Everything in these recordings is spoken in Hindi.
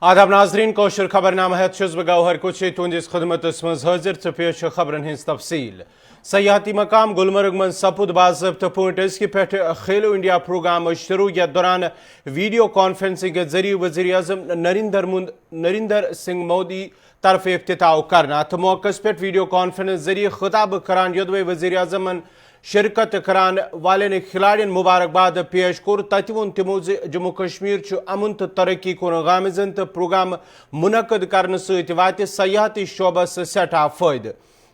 आदाब नाजरीन कौशर खबरनामा है गौहर कुछ तुंदिस खदमत मज हाजिर तो पेश खबरन हिंस तफसील सयाहती मकाम गुलमर्ग मन सपुद बाज़ाब्त पे पे खेलो इंडिया प्रोग्राम शुरू यथ दौरान वीडियो कॉन्फ्रेंसिंग के जरिए वज़ीर आज़म नरेंद्र सिंह मोदी तरफ इफ्तिताह करना तो मौके पे वीडियो कॉन्फ्रेंस जरिए खिताब करान योदवे वज़ीर आज़म शिरकत करान वाले ने खिलाड़ियों मुबारकबाद पेश कोर तत वो तमो जम्मू कश्मीर अमन तो तरक्की कुन गामजन तो प्रोग्राम मुनक़द करने सत वात सयाहती शोबस सठा फायद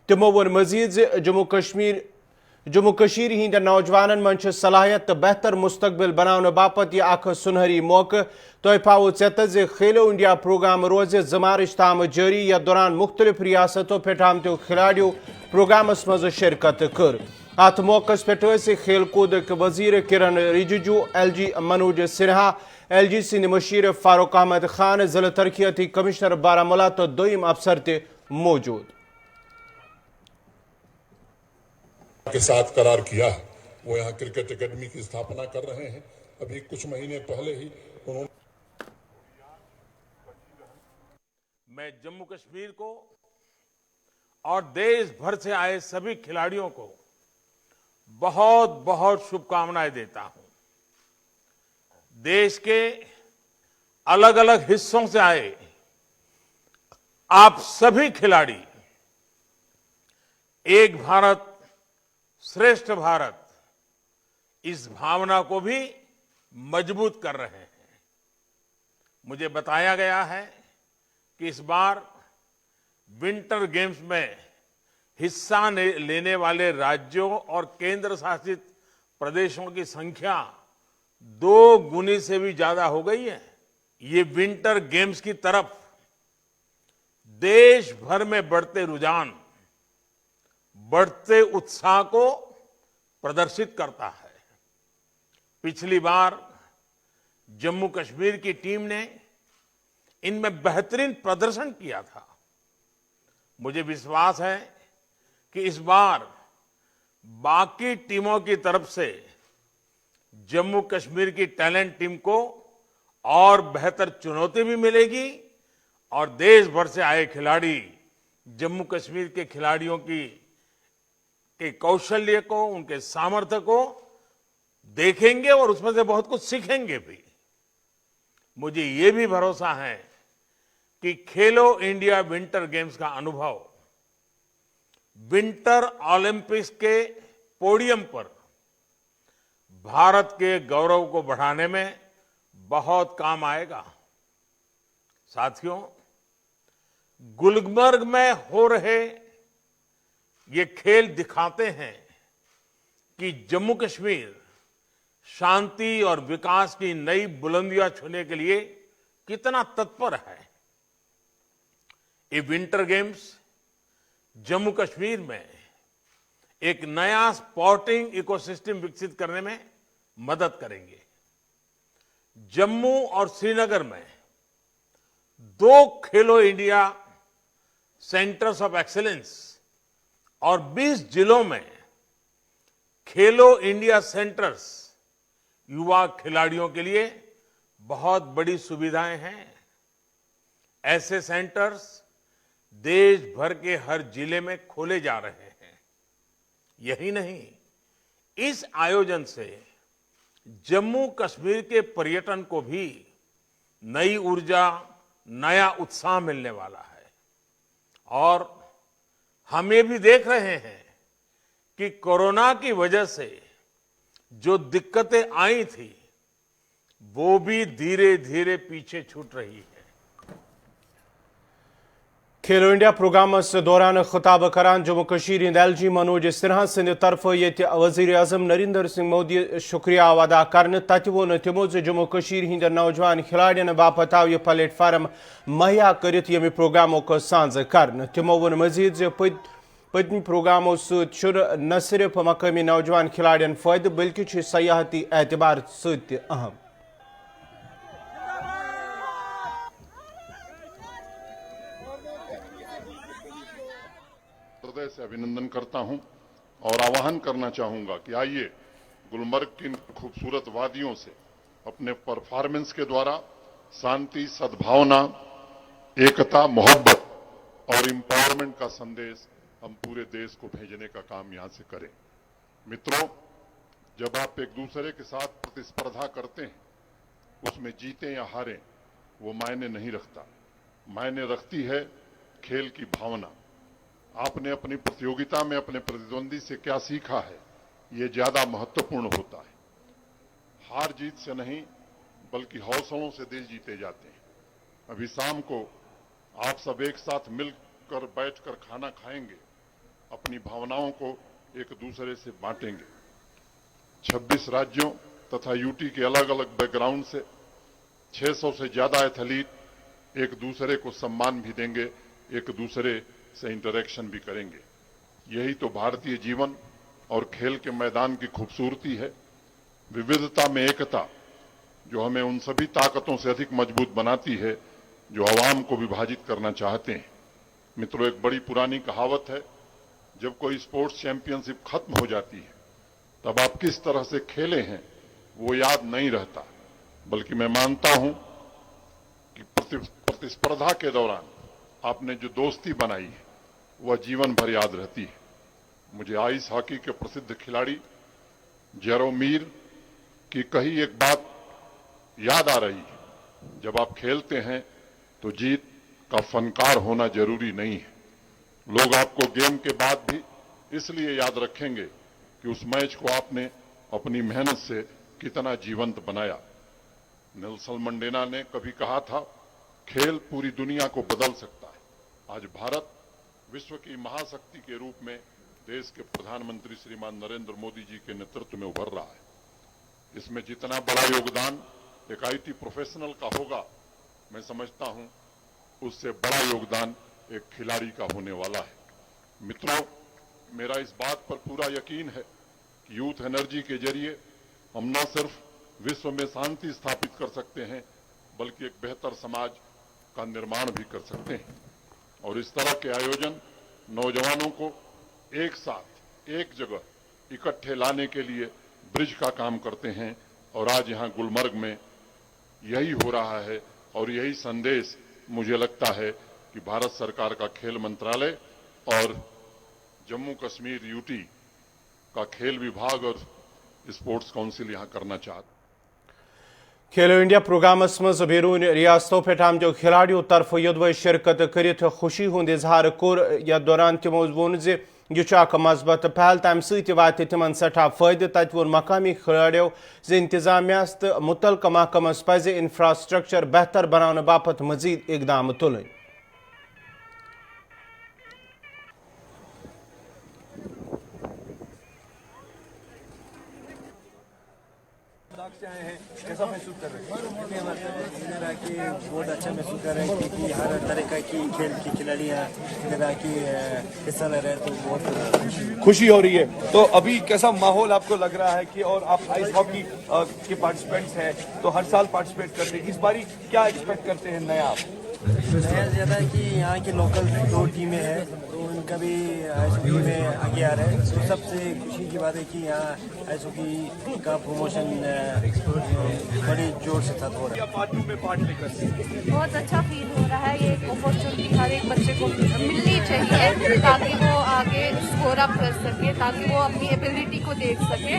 तमो वो मजीद जम्मू कश्मीर हिंद नौजवान मन सलाहियत तो बेहतर मुस्तकबिल बनाने बापत यह अख सुनहरी मौके तो पाओ चत खेलो इंडिया प्रोग्राम रोज जमारिश ताम जारी यथ दौरान मुख्तलिफ रियासतों पे आमतो खिलाड़ियों प्रोग्रामस मज शिरकत कर अत मौके पे खेल कूद वजीर किरण रिजिजू LG मनोज सिन्हा LG सिंध मशीर फारूक अहमद खान जिला तरक्याती कमिश्नर बारामूला तो दोयम अफसर ते मौजूद के साथ करार किया है। वो यहाँ क्रिकेट एकेडमी की स्थापना कर रहे हैं। अभी कुछ महीने पहले ही उन्होंने मैं जम्मू कश्मीर को और देश भर से आए सभी खिलाड़ियों को बहुत बहुत शुभकामनाएं देता हूं। देश के अलग अलग हिस्सों से आए आप सभी खिलाड़ी एक भारत श्रेष्ठ भारत इस भावना को भी मजबूत कर रहे हैं। मुझे बताया गया है कि इस बार विंटर गेम्स में हिस्सा लेने वाले राज्यों और केंद्र शासित प्रदेशों की संख्या 2 गुनी से भी ज्यादा हो गई है। ये विंटर गेम्स की तरफ देश भर में बढ़ते रुझान, बढ़ते उत्साह को प्रदर्शित करता है। पिछली बार जम्मू कश्मीर की टीम ने इनमें बेहतरीन प्रदर्शन किया था। मुझे विश्वास है कि इस बार बाकी टीमों की तरफ से जम्मू कश्मीर की टैलेंट टीम को और बेहतर चुनौती भी मिलेगी और देश भर से आए खिलाड़ी जम्मू कश्मीर के खिलाड़ियों के कौशल्य को, उनके सामर्थ्य को देखेंगे और उसमें से बहुत कुछ सीखेंगे भी। मुझे ये भी भरोसा है कि खेलो इंडिया विंटर गेम्स का अनुभव विंटर ओलंपिक्स के पोडियम पर भारत के गौरव को बढ़ाने में बहुत काम आएगा। साथियों, गुलमर्ग में हो रहे ये खेल दिखाते हैं कि जम्मू कश्मीर शांति और विकास की नई बुलंदियां छूने के लिए कितना तत्पर है। ये विंटर गेम्स जम्मू कश्मीर में एक नया स्पोर्टिंग इकोसिस्टम विकसित करने में मदद करेंगे। जम्मू और श्रीनगर में 2 खेलो इंडिया सेंटर्स ऑफ एक्सीलेंस और 20 जिलों में खेलो इंडिया सेंटर्स युवा खिलाड़ियों के लिए बहुत बड़ी सुविधाएं हैं। ऐसे सेंटर्स देश भर के हर जिले में खोले जा रहे हैं। यही नहीं, इस आयोजन से जम्मू कश्मीर के पर्यटन को भी नई ऊर्जा, नया उत्साह मिलने वाला है। और हम ये भी देख रहे हैं कि कोरोना की वजह से जो दिक्कतें आई थी वो भी धीरे धीरे पीछे छूट रही है। खेलो इंडिया प्रोग्राम दौरान खिताब करान जम्मू कश्मीर LG मनोज सिन्हा सद तरफ ये वज़ीर आज़म नरेंद्र सिंह मोदी शुक्रिया अदा कर तत वो तमो जम्मू कश्मीर हिंद नौजवान खिलाड़ियों बापत आव यह प्लेटफार्म मुहैया कर यम प्रोग्रामों को सांझ कर। तमो वो मजीद पत्म प्रोग्रामों सत न सिर्फ मकामी नौजवान खिलाड़ियों फायद बल्कि सयाहती एतबार सत अहम। हृदय से अभिनंदन करता हूं और आह्वान करना चाहूंगा कि आइए गुलमर्ग की इन खूबसूरत वादियों से अपने परफॉर्मेंस के द्वारा शांति, सद्भावना, एकता, मोहब्बत और एम्पावरमेंट का संदेश हम पूरे देश को भेजने का काम यहां से करें। मित्रों, जब आप एक दूसरे के साथ प्रतिस्पर्धा करते हैं, उसमें जीतें या हारें वो मायने नहीं रखता। मायने रखती है खेल की भावना। आपने अपनी प्रतियोगिता में अपने प्रतिद्वंदी से क्या सीखा है, ये ज्यादा महत्वपूर्ण होता है। हार जीत से नहीं बल्कि हौसलों से दिल जीते जाते हैं। अभी शाम को आप सब एक साथ मिलकर बैठकर खाना खाएंगे, अपनी भावनाओं को एक दूसरे से बांटेंगे। 26 राज्यों तथा यूटी के अलग अलग बैकग्राउंड से 600 से ज्यादा एथलीट एक दूसरे को सम्मान भी देंगे, एक दूसरे से इंटरेक्शन भी करेंगे। यही तो भारतीय जीवन और खेल के मैदान की खूबसूरती है। विविधता में एकता, जो हमें उन सभी ताकतों से अधिक मजबूत बनाती है जो आवाम को विभाजित करना चाहते हैं। मित्रों, एक बड़ी पुरानी कहावत है, जब कोई स्पोर्ट्स चैंपियनशिप खत्म हो जाती है तब आप किस तरह से खेले हैं वो याद नहीं रहता, बल्कि मैं मानता हूं कि प्रतिस्पर्धा के दौरान आपने जो दोस्ती बनाई है वह जीवन भर याद रहती है। मुझे आइस हॉकी के प्रसिद्ध खिलाड़ी जेरोमीर की कही एक बात याद आ रही है, जब आप खेलते हैं तो जीत का फनकार होना जरूरी नहीं है। लोग आपको गेम के बाद भी इसलिए याद रखेंगे कि उस मैच को आपने अपनी मेहनत से कितना जीवंत बनाया। नेल्सन मंडेला ने कभी कहा था, खेल पूरी दुनिया को बदल सकता है। आज भारत विश्व की महाशक्ति के रूप में देश के प्रधानमंत्री श्रीमान नरेंद्र मोदी जी के नेतृत्व में उभर रहा है। इसमें जितना बड़ा योगदान एक आईटी प्रोफेशनल का होगा, मैं समझता हूं उससे बड़ा योगदान एक खिलाड़ी का होने वाला है। मित्रों, मेरा इस बात पर पूरा यकीन है कि यूथ एनर्जी के जरिए हम न सिर्फ विश्व में शांति स्थापित कर सकते हैं, बल्कि एक बेहतर समाज का निर्माण भी कर सकते हैं। और इस तरह के आयोजन नौजवानों को एक साथ एक जगह इकट्ठे लाने के लिए ब्रिज का काम करते हैं। और आज यहां गुलमर्ग में यही हो रहा है और यही संदेश मुझे लगता है कि भारत सरकार का खेल मंत्रालय और जम्मू कश्मीर यूटी का खेल विभाग और स्पोर्ट्स काउंसिल यहां करना चाहता। खेलो इंडिया प्रोग्रामस मज बेरून रियासतों पे आमचो खिलाड़ियों तरफ युद्ध शिरकत करित खुशी हुंद इजहार कोर या दौरान तमो वोन जे यह मजबत पहल तम सत वात तिमन सठा फायदे। तत वोन मकामी खिलाड़ियों जे इंतजामियास तो मुतलका महकमस पज इंफ्रास्ट्रक्चर बेहतर बनाने बापत मजीद इकदाम तुलन। कैसा महसूस कर रहे हैं? कि बहुत अच्छा महसूस कर रहे हैं क्योंकि हर तरह की खेल की खिलाड़ियाँ की हिस्सा ले रहे हैं, तो बहुत खुशी हो रही है। तो अभी कैसा माहौल आपको लग रहा है कि और आप आइस हॉकी के पार्टिसिपेंट्स हैं तो हर साल पार्टिसिपेट करते हैं, इस बारी क्या एक्सपेक्ट करते हैं नया आप? नया ज़्यादा कि यहाँ की लोकल 2 टीमें हैं तो उनका भी आइस हॉकी में आगे आ रहे हैं, तो सबसे खुशी की बात है कि यहाँ आइस हॉकी का प्रमोशन बड़ी जोर से साथ हो रहा है। बहुत अच्छा फील हो रहा है। ये एक अपॉर्चुनिटी हर एक बच्चे को मिलनी चाहिए ताकि वो आगे स्कोर अप कर सके, ताकि वो अपनी एबिलिटी को देख सके।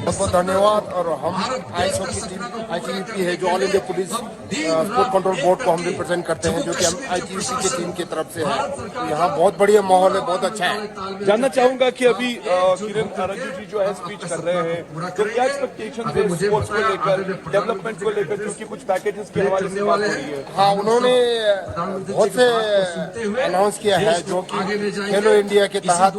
बहुत बहुत धन्यवाद। और हम आइस हॉकी टीम आईटीयूपी है जो all India police sport control board को हम रिप्रेजेंट करते हैं, जो कि हम आईटीयूपी की टीम की तरफ से है। तो यहाँ बहुत बढ़िया माहौल है, बहुत अच्छा है। जानना चाहूंगा कि अभी किरण रज्जू जी जो है स्पीच कर रहे हैं, तो क्या एक्सपेक्टेशन है स्पोर्ट्स को लेकर, डेवलपमेंट को लेकर, क्योंकि कुछ पैकेजेस के हवाले से बात हो रही है? हाँ, उन्होंने बहुत से अनाउंस किया है जो कि खेलो इंडिया के तहत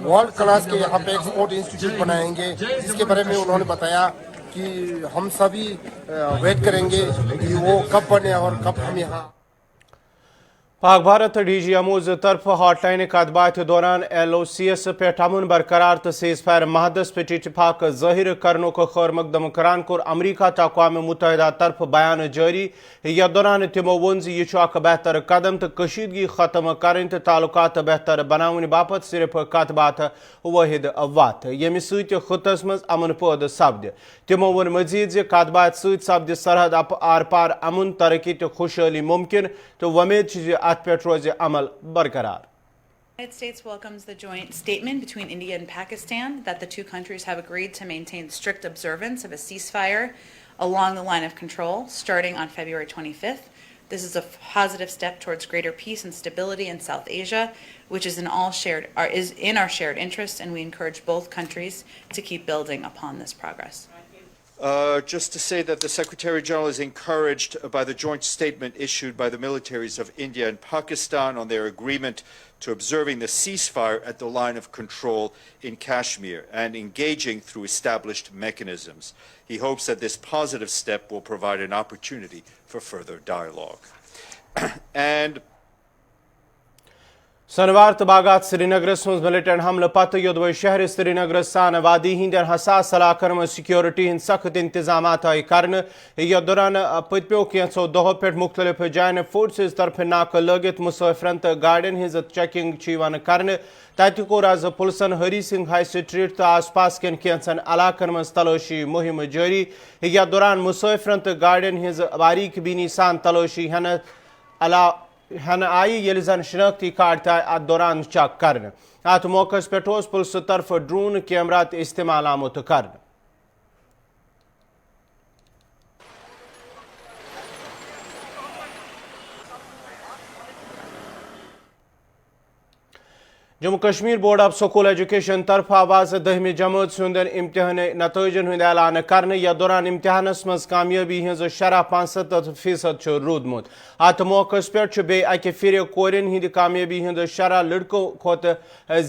वर्ल्ड क्लास के यहाँ पे एक स्पोर्ट इंस्टीट्यूट बनाएंगे, जिसके बारे में उन्होंने बताया कि हम सभी वेट करेंगे कि वो कब बने और कब हम यहाँ। पाक भारत DGMO's तरफ हॉटलाइन कदबात दौरान LOCS पे अमन बरकरार तो सीज फायर महदस पे इतफाक ज़ाहिर करने को खैर मकदम करान कोर अमरीका तो अक़वाम मुत्तहिदा तरफ बयान जारी यह दौरान तमो वोन यह बेहतर कदम तो कशीदगी खत्म करें तो ताल्लुकात बेहतर बनाने बापत सिर्फ कत बात वाहिद वात यमि सत खुतस मज अमन पौध सपद तमो वोन मजीद कतबात सपद सरहद आर पार अमन तरक्की तो खुशहाली मुमकिन तो वमेद अत पे रोज अमल बरकरार। The United States welcomes the joint statement between India and Pakistan that the two countries have agreed to maintain strict observance of a ceasefire along the line of control starting on February 25th. This is a positive step towards greater peace and stability in South Asia, which is in our shared interest, and we encourage both countries to keep building upon this progress. Just to say that the Secretary General is encouraged by the joint statement issued by the militaries of India and Pakistan on their agreement to observing the ceasefire at the line of control in Kashmir and engaging through established mechanisms. He hopes that this positive step will provide an opportunity for further dialogue. And शनिवार तबागात श्रीनगरस मज मिलिटेंट हमले पत योदवे शहर श्रीनगर सान वादी हिंदन हसास इलाकन मज सिक्योरिटी हिंद सख्त इंतजाम आय कर यह दौरान पत्मो कैंसो दहो पे मुख्तलिफ जायन फोर्सेज तरफ नाक लगित मुसाफिरन तो गाड़ियन हिंज चेकिंग कर तत कोर आज पुलिसन हरी सिंह हाई स्ट्रीट तो आस पास कन कैंसन इलाकन मज तलाशी मुहिम जारी यह दौरान मुसाफिरन तो गाड़ियन हिंज बारीक बीनी सान तलाशी हन आई ये जन शनाख्ती कार्ड अत दौरान चेक कर अत मौके पे पुलिस तरफ ड्रोन कैमरा इस्तेमाल आमुत कर। Jammu Kashmir board of school education तरफ आवाज 10वीं जमात सुंदन इम्तिहान नतीजन हंद ऐलान कर यह दौरान इम्तिहानस मज कामयाबी हज शरह 75% रूदमुत अत मौके पे बे अकि फिर कोरियन हंद कामयाबी हंद शरह लड़कों खोत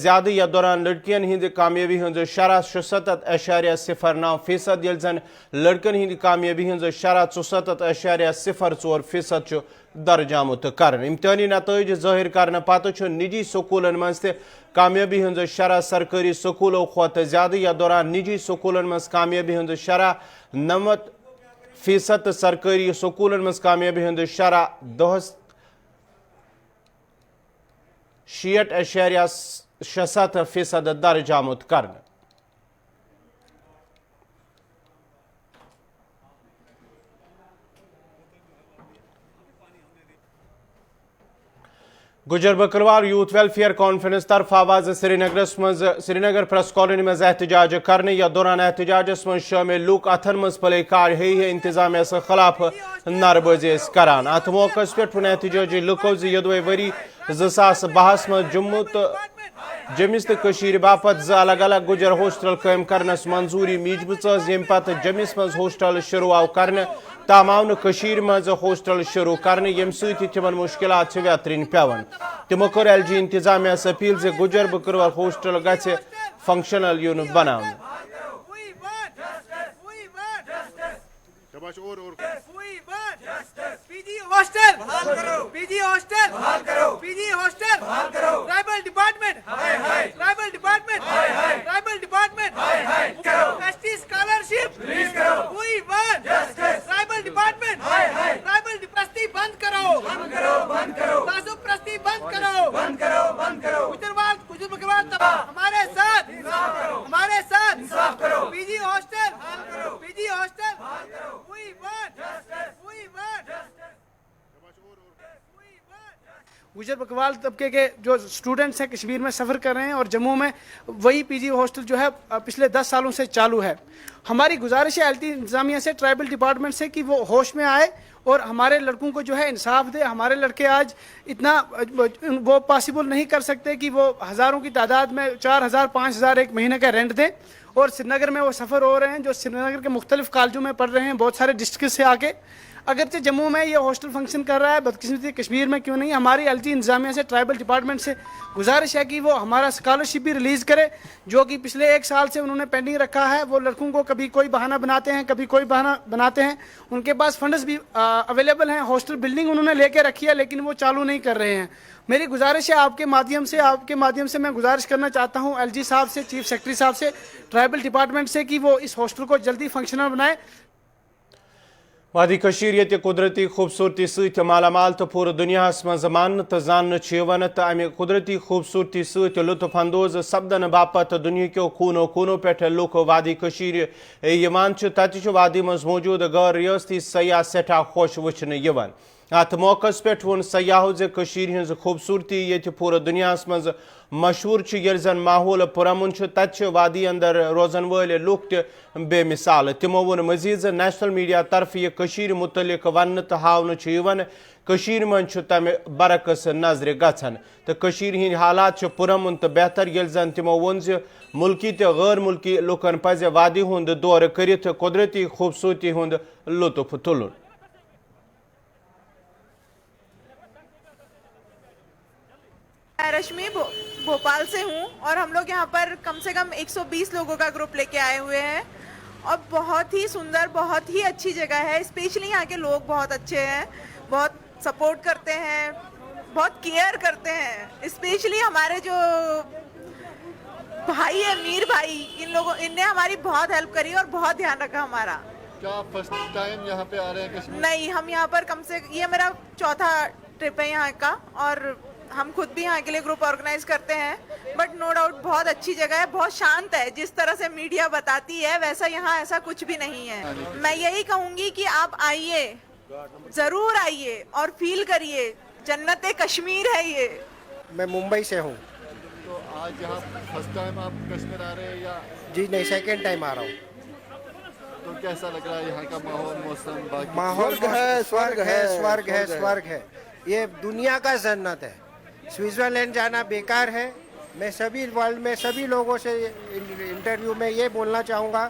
ज्यादा यह दौरान लड़कियन हंद कामयाबी हंद शरह 67.09% ये जन लड़कन हंद कामयाबी हंद शरह 64.04% दर्ज आमुत कर इम्तिहानी नतीज जाहिर करने पत निजी स्कूलन मज कामयाबी हंद शरह सरकारी स्कूलों खोत ज्यादा यह दौरान निजी स्कूलन मज कामयाबी हंद शरह 90% सरकारी स्कूलन मज कामयाबी हंद शरह 66.67% दर्ज आमुत कर। गुजर बकरवाल यूथ वेलफेयर कॉन्फ्रेंस तरफ आवाज श्रीनगर प्रेस कॉलोनी मज एहतजाज करने या दौरान एहतजाजस मज शामिल लूक अथन मज प्ले कार है इंतजामिया से खिलाफ नारबाजी करान अत मौके पे एहतजाजी लुको योदवे वरी 2012 मज जम्मू तो जमिस तो बापत अलग अलग गुजर होस्टल कायम करनस मंजूरी मीजब यम पत जमिस मज होस्टल शुरू आव कर तमाम मज होस्टल शुरू कर यम तिमन मुश्किलात व्यतरन पेवन तमो कर LG इंतजामिया अपील जे गुजर बकरवाल होस्टल गछ फंक्शनल यून बनावन। गुजर बकरवाल तबके के जो स्टूडेंट्स हैं कश्मीर में सफ़र कर रहे हैं और जम्मू में वही PG हॉस्टल जो है पिछले 10 सालों से चालू है। हमारी गुजारिश है LT इंतज़ामिया से, ट्राइबल डिपार्टमेंट से कि वो होश में आए और हमारे लड़कों को जो है इंसाफ दे। हमारे लड़के आज इतना वो पॉसिबल नहीं कर सकते कि वो हज़ारों की तादाद में 4000 5000 एक महीने का रेंट दें और श्रीनगर में वो सफ़र हो रहे हैं जो श्रीनगर के मुख्तलिफ कॉलेजों में पढ़ रहे हैं बहुत सारे डिस्ट्रिक्ट से आके। अगरचे जम्मू में ये हॉस्टल फंक्शन कर रहा है, बदकिस्मती कश्मीर में क्यों नहीं। हमारी एलटी इंतजामिया से, ट्राइबल डिपार्टमेंट से गुजारिश है कि वो हमारा स्कॉलरशिप भी रिलीज़ करे, जो कि पिछले 1 साल से उन्होंने पेंडिंग रखा है। वो लड़कों को कभी कोई बहाना बनाते हैं, कभी कोई बहाना बनाते हैं। उनके पास फंड्स भी अवेलेबल हैं, हॉस्टल बिल्डिंग उन्होंने लेके रखी है, लेकिन वो चालू नहीं कर रहे हैं। मेरी गुजारिश है आपके माध्यम से मैं गुजारिश करना चाहता हूँ एलजी साहब से, चीफ सेक्रेटरी साहब से, ट्राइबल डिपार्टमेंट से, कि वो इस हॉस्टल को जल्दी फंक्शनल बनाए। वादी कशीर ये कुदरती खूबसूरती सत मालामाल तो पूरे दुनिया मज मान तो जान तो अमे कुदरती खूबसूरती सत लुत्फ अंदोज सपदन बापत दुनिया को खूनो खूनो पे लुक वादी कशीर तत वादी मज मौजूद गैर रियासती सयाह सठा खुश वुचन अत मौके पे वो सयाहों हज खूबसूरती ये पूरे दुनिया मज मशहूर ये जन माहौल पुरमन तत वादी अंदर रोजन वाल लुक बेमिसाल। तमो वो मजीद नेशनल मीडिया तरफ यह मुतलिक वन तो हावन मन तमें बरकस नजर गन तो हंद हालात पुरमन तो बेहतर ये जन तमो वो मुल्की तो गैर मुल्की लुकन पज वादी हुंद दौर कर कुदरती खूबसूरती हुंद लुत्फ तुलन। मैं रश्मि भोपाल से हूँ और हम लोग यहाँ पर कम से कम 120 लोगों का ग्रुप लेके आए हुए हैं और बहुत ही सुंदर, बहुत ही अच्छी जगह है। स्पेशली यहाँ के लोग बहुत अच्छे हैं, बहुत सपोर्ट करते हैं, बहुत केयर करते हैं। स्पेशली हमारे जो भाई है मीर भाई, इनने हमारी बहुत हेल्प करी और बहुत ध्यान रखा हमारा। क्या फर्स्ट टाइम यहाँ पे आ रहे हैं कश्मीर? नहीं, हम यहाँ पर ये मेरा चौथा ट्रिप है यहाँ का और हम खुद भी यहाँ के लिए ग्रुप ऑर्गेनाइज करते हैं। बट नो डाउट बहुत अच्छी जगह है, बहुत शांत है। जिस तरह से मीडिया बताती है वैसा यहाँ ऐसा कुछ भी नहीं है। मैं यही कहूँगी कि आप आइए, जरूर आइए और फील करिए, जन्नत कश्मीर है ये। मैं मुंबई से हूँ। तो आज यहाँ फर्स्ट टाइम आप कश्मीर आ रहे हैं या? जी नहीं, सेकेंड टाइम आ रहा हूँ। तो कैसा लग रहा है यहाँ का माहौल, मौसम? माहौल है, स्वर्ग है, स्वर्ग है, स्वर्ग है। ये दुनिया का जन्नत है। स्विट्जरलैंड जाना बेकार है। मैं सभी वर्ल्ड में सभी लोगों से इंटरव्यू में ये बोलना चाहूँगा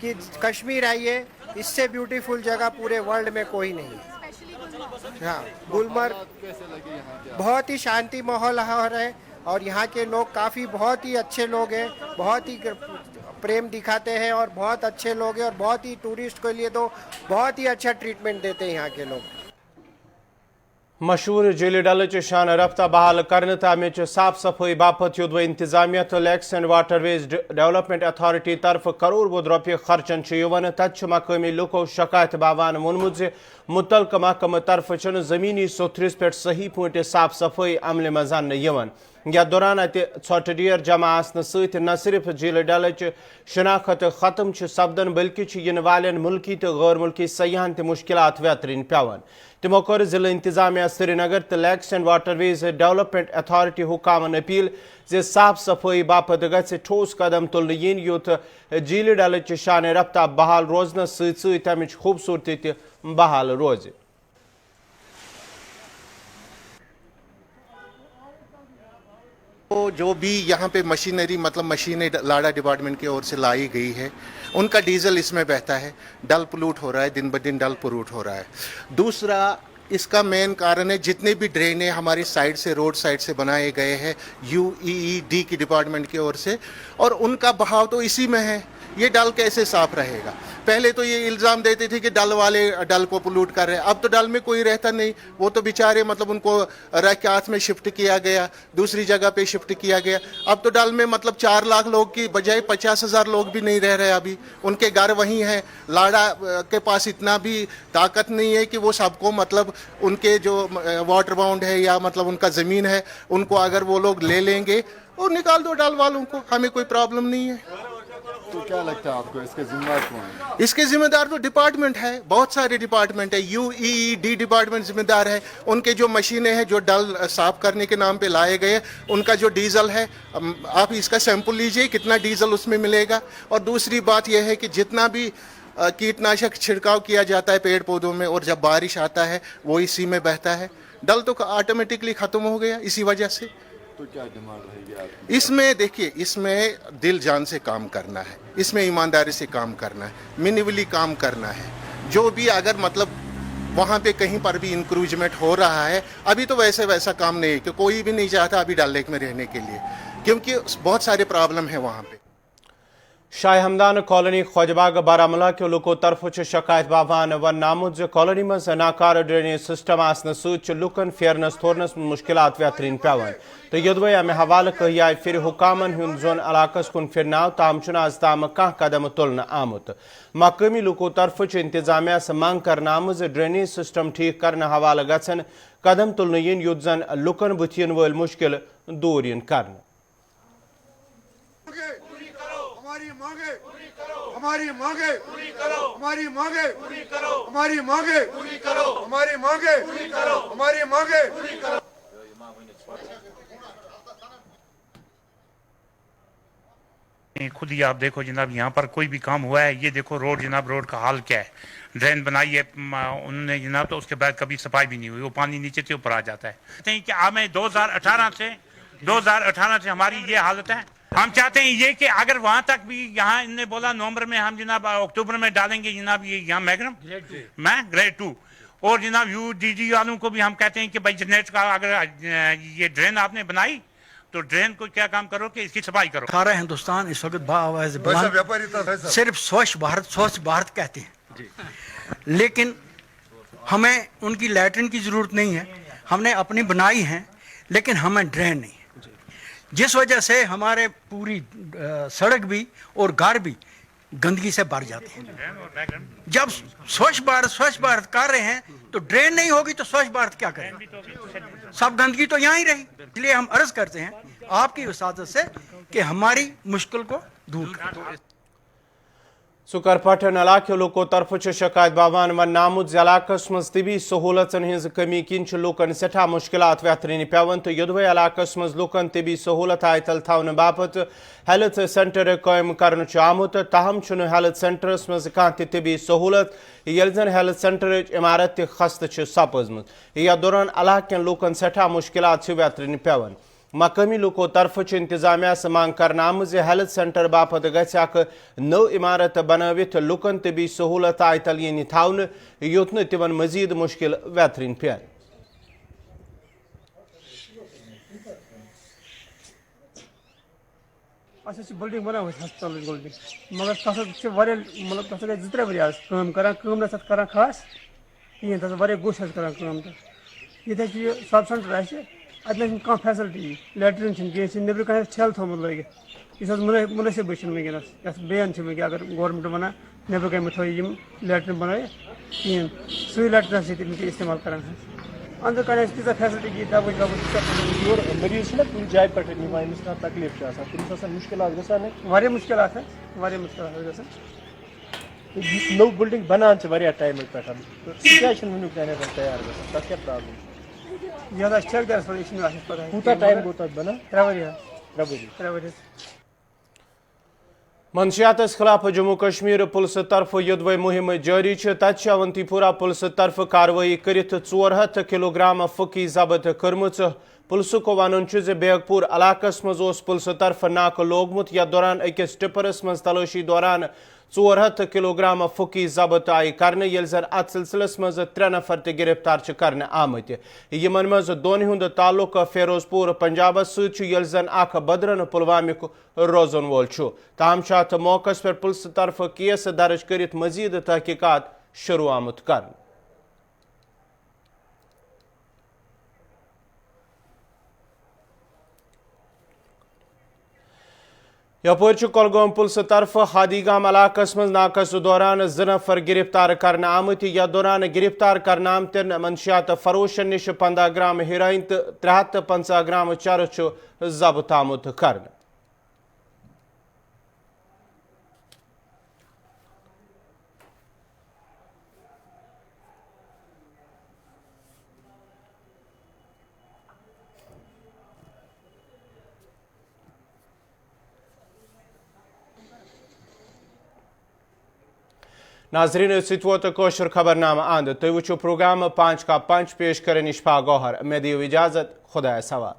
कि कश्मीर आइए, इससे ब्यूटीफुल जगह पूरे वर्ल्ड में कोई नहीं है। हाँ, गुलमर्ग कैसे लगी यहाँ के? बहुत ही शांति माहौल है और यहाँ के लोग काफ़ी बहुत ही अच्छे लोग हैं, बहुत ही प्रेम दिखाते हैं और बहुत अच्छे लोग हैं और बहुत ही टूरिस्ट के लिए तो बहुत ही अच्छा ट्रीटमेंट देते हैं यहाँ के लोग। मशहूर जेल डल शान रफ्ता बहाल करने तमें साफ सफाई बापत युद्ध इंतजामिया तो lakes and waterways development authority तरफ करोड़ बोध रुपये खर्चन तत मकामी लुको शिकायत बावान वोनमुत मुतलका महकम तरफ जमीनी सोथरिस पे सही पे साफ सफाई अमल मज या दौरान अत ोट डेर जमा आसन सत न सिर्फ जेल डल शनाखत खत्म सपदन बल्कि इन वालन मुल्की तो गैर मुल्की सयाहन त मुश्किलात वेतरन पेवान। तमो कर जिला इंतजामिया श्रीनगर तो lakes and waterways development authority हुकामन अपील जे साफ सफाई बापत गि ठोस कदम तुलन yin युत जेल डल शान रफ्ता बहाल रोजन सत खूबसूरती त बहाल रोज। तो जो भी यहाँ पे मशीनरी मतलब मशीनें लाड़ा डिपार्टमेंट की ओर से लाई गई है, उनका डीजल इसमें बहता है, डल पोल्यूट हो रहा है, दिन ब दिन डल पोल्यूट हो रहा है। दूसरा इसका मेन कारण है जितने भी ड्रेनें हमारी साइड से, रोड साइड से बनाए गए हैं UEED की डिपार्टमेंट की ओर से, और उनका बहाव तो इसी में है। ये डल कैसे साफ रहेगा? पहले तो ये इल्ज़ाम देते थे कि डल वाले डल को पोल्यूट कर रहे हैं, अब तो डल में कोई रहता नहीं, वो तो बेचारे मतलब उनको रकात में शिफ्ट किया गया, दूसरी जगह पे शिफ्ट किया गया। अब तो डल में मतलब 4 लाख लोग की बजाय 50,000 लोग भी नहीं रह रहे अभी, उनके घर वहीं हैं। लाड़ा के पास इतना भी ताकत नहीं है कि वो सबको मतलब उनके जो वाटर बाउंड है या मतलब उनका ज़मीन है उनको अगर वो लोग ले लेंगे और निकाल दो डल वालों को, हमें कोई प्रॉब्लम नहीं है। तो क्या लगता है आपको इसके जिम्मेदार कौन है? इसके जिम्मेदार तो डिपार्टमेंट है, बहुत सारे डिपार्टमेंट है। UEED डिपार्टमेंट जिम्मेदार है। उनके जो मशीनें हैं जो डल साफ करने के नाम पे लाए गए, उनका जो डीजल है, आप इसका सैंपल लीजिए कितना डीजल उसमें मिलेगा। और दूसरी बात यह है कि जितना भी कीटनाशक छिड़काव किया जाता है पेड़ पौधों में और जब बारिश आता है वो इसी में बहता है। डल तो ऑटोमेटिकली ख़त्म हो गया इसी वजह से। तो क्या डिमांड रहेगी आपकी? इसमें देखिए, इसमें दिल जान से काम करना है, इसमें ईमानदारी से काम करना है, मिनिवली काम करना है। जो भी अगर मतलब वहाँ पे कहीं पर भी इंक्रूजमेंट हो रहा है। अभी तो वैसा काम नहीं है कि कोई भी नहीं चाहता अभी डल लेक में रहने के लिए, क्योंकि बहुत सारे प्रॉब्लम है वहाँ पे। शाह हमदान कॉलोनी ख्वाजबाग बारामूला के लोगों तरफ शिकायत बावान वन नामुद कॉलोनी मज नाकार ड्रेनेज सिस्टम आसन सूच लुकन फेरनस थोरनस मुश्किलात व्यतरीन पेवन तो यदवे अमे हवाले कहिया फिर हुकामन हुन जोन इलाकस कुन फिरनाव ताम चुन आज ताम कह कदम तुलन आमुत मकामी लोगों तरफ इंतजामिया से मांग करना मज ड्रेनेज सिस्टम ठीक करने हवाले गन कदम तुलन yin युद्ध जन लुकन बुथियन वल मुश्किल दूर yin करने। हमारी मांगे पूरी करो, हमारी मांगे पूरी करो, हमारी मांगे पूरी करो, हमारी मांगे पूरी करो, हमारी मांगे पूरी करो, हमारी मांगे पूरी करो। खुद ही आप देखो जनाब, यहाँ पर कोई भी काम हुआ है, ये देखो रोड जनाब, रोड का हाल क्या है। ड्रेन बनाई है उन्होंने जनाब, तो उसके बाद कभी सफाई भी नहीं हुई, वो पानी नीचे से ऊपर आ जाता है। कहते हैं कि हमें 2018 से हमारी ये हालत है। हम चाहते हैं ये कि अगर वहां तक भी, यहाँ इन्होंने बोला नवंबर में हम जनाब अक्टूबर में डालेंगे जनाब ये यहाँ मैग्रम ग्रेड 2 और जनाब UDG वालों को भी हम कहते हैं कि भाई जनरेट का अगर ये ड्रेन आपने बनाई तो ड्रेन को क्या काम करो कि इसकी सफाई करो। सारा हिंदुस्तान इस वक्त बाआवाज़ सिर्फ स्वच्छ भारत कहते हैं, लेकिन हमें उनकी लैट्रिन की जरूरत नहीं है, हमने अपनी बनाई है, लेकिन हमें ड्रेन नहीं है, जिस वजह से हमारे पूरी सड़क भी और घर भी गंदगी से भर जाते हैं। जब स्वच्छ भारत कर रहे हैं तो ड्रेन नहीं होगी तो स्वच्छ भारत क्या करें? सब गंदगी तो यहाँ ही रही। इसलिए हम अर्ज करते हैं आपकी वसादत से कि हमारी मुश्किल को दूर करें। सुकरपटन इलाके लोगों तरफ शिकायत बावान वन नामुद इलाकस मज तबी सहूलतन हज कमी किन लूकन सठा मुश्किलात व्यतरीन पेवन तो यदवे इलाकस मज लूकन तबी सहूलत आयतल थवन बापत हेल्थ सेंटर कायम कर आमुत ताहम हेल्थ सेंटरस मज कह तबी सहूलत ये जन हेल्थ सेंटर इमारत खस्त सपजम या दौरान इलाकन लूकन सठा मुश्किलात व्यतरीन पेवन। मकामी लोगों तरफ इंतजामिया से मांग करना हेल्थ सेंटर बापत गख नव इमारत बनवित लुकन तबी सहूलत आयतल यन थवन योत न तिमन मजीद मुश्किल व्यतरीन पे। बिल्डिंग बना हस्पताल बिल्डिंग मगर तथ मतलब तथ गई 2-3 वर काम करान खास कहें तथ वारिया गोश करान तो ये सब सेंटर अत कह फैसिलिटी लैट्रिन कह नबर कह छल थोमुत लगित इस मुनसिब वनस बैन अगर गवर्नमेंट वन नबर कम थो लैट्रिन बन कहें सही लैट्रिन इस्तेमाल करान अंदर कह तीजा फैसिलिटी की दबच मरीज कुछ जाए पे तकलीफ मुश्किल वारिया मुश्किल नव बिल्डिंग बनान टाइम पे क्या तैयार तक क्या प्रॉब्लम टाइम गो तक बना 3 वर मंशियात खिलाफ जम्मू कश्मीर पुलिस तरफ यदवे मुहिम जारी तत अवंतीपुरा पुलिस तरफ कार्रवाई कर 400 किलोग्राम फकी जब्त कर्म। पुलिस को वन बेगपुर इलाकस मज पुलिस तरफ नाक लोगमुत या दौरान अकिस टिपरस मज तलाशी दौरान 400 किलोग्राम फकी जब्त आई कर अत सिलसिलस मज 3 नफर गिरफ्तार कर आमत यमन मज दोन ताल्लुक फेरोजपुर पंजाब सजन बदरन पुलवामिक रोजन वोल ताहम अत मौकस पर पुलिस तरफ केस दर्ज कर मजीद तहकीकात शुरू आमुत कर। यपोर कोलगाम पुलिस तरफ हादीगाम इलाकस मज नाकस दौरान 2 नफर गिरफ्तार कर आमत या दौरान गिरफ्तार कर आमतन मंशियात फरोशन निश 15 ग्राम हेरोइन तो 350 ग्राम चरस जब्त आमुत कर। नाजरीन वो कोशर खबरनामा अंद तुम वो प्रोग्राम 5 का 5 पेश करें निष्पा गौहर में दियो इजाजत खुदा सवाल।